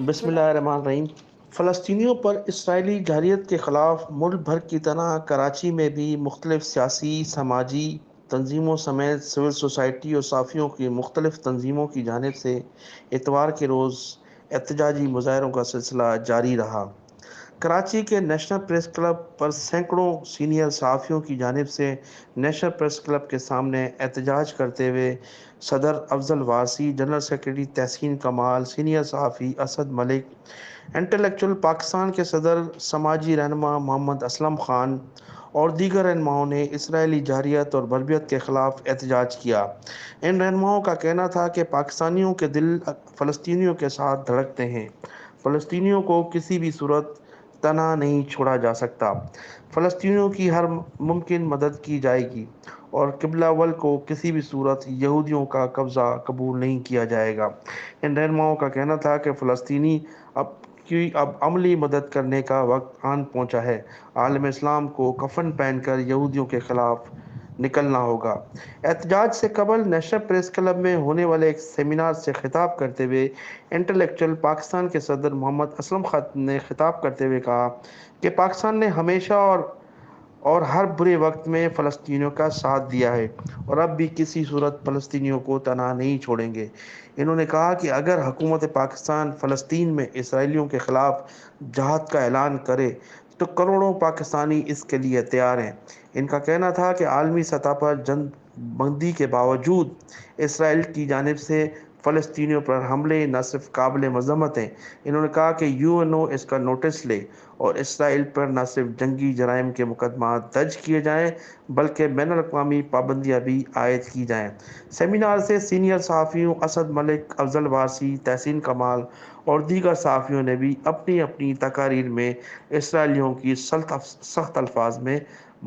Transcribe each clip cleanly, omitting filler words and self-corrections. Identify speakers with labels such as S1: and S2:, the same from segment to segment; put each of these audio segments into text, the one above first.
S1: بسم اللہ الرحمن الرحیم۔ فلسطینیوں پر اسرائیلی جارحیت کے خلاف ملک بھر کی طرح کراچی میں بھی مختلف سیاسی سماجی تنظیموں سمیت سول سوسائٹی اور صحافیوں کی مختلف تنظیموں کی جانب سے اتوار کے روز احتجاجی مظاہروں کا سلسلہ جاری رہا۔ کراچی کے نیشنل پریس کلب پر سینکڑوں سینئر صحافیوں کی جانب سے نیشنل پریس کلب کے سامنے احتجاج کرتے ہوئے صدر افضل وارثی، جنرل سیکرٹری تحسین کمال، سینئر صحافی اسد ملک، انٹلیکچوئل پاکستان کے صدر، سماجی رہنما محمد اسلم خان اور دیگر رہنماؤں نے اسرائیلی جارحیت اور بربریت کے خلاف احتجاج کیا۔ ان رہنماؤں کا کہنا تھا کہ پاکستانیوں کے دل فلسطینیوں کے ساتھ دھڑکتے ہیں، فلسطینیوں کو کسی بھی صورت تنہا نہیں چھوڑا جا سکتا، فلسطینیوں کی ہر ممکن مدد کی جائے گی اور قبلہ ول کو کسی بھی صورت یہودیوں کا قبضہ قبول نہیں کیا جائے گا۔ ان رہنماؤں کا کہنا تھا کہ فلسطینی اب عملی مدد کرنے کا وقت آن پہنچا ہے، عالم اسلام کو کفن پہن کر یہودیوں کے خلاف نکلنا ہوگا۔ احتجاج سے قبل نیشنل پریس کلب میں ہونے والے ایک سیمینار سے خطاب کرتے ہوئے انٹلیکچوئل پاکستان کے صدر محمد اسلم خان نے خطاب کرتے ہوئے کہا کہ پاکستان نے ہمیشہ اور ہر برے وقت میں فلسطینیوں کا ساتھ دیا ہے اور اب بھی کسی صورت فلسطینیوں کو تنہا نہیں چھوڑیں گے۔ انہوں نے کہا کہ اگر حکومت پاکستان فلسطین میں اسرائیلیوں کے خلاف جہاد کا اعلان کرے تو کروڑوں پاکستانی اس کے لیے تیار ہیں۔ ان کا کہنا تھا کہ عالمی سطح پر جنگ بندی کے باوجود اسرائیل کی جانب سے فلسطینیوں پر حملے نہ صرف قابل مذمت ہیں۔ انہوں نے کہا کہ UNO اس کا نوٹس لے اور اسرائیل پر نہ صرف جنگی جرائم کے مقدمات درج کیے جائیں بلکہ بین الاقوامی پابندیاں بھی عائد کی جائیں۔ سیمینار سے سینئر صحافیوں اسد ملک، افضل وارثی، تحسین کمال اور دیگر صحافیوں نے بھی اپنی اپنی تقاریر میں اسرائیلیوں کی سخت الفاظ میں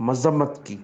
S1: مذمت کی۔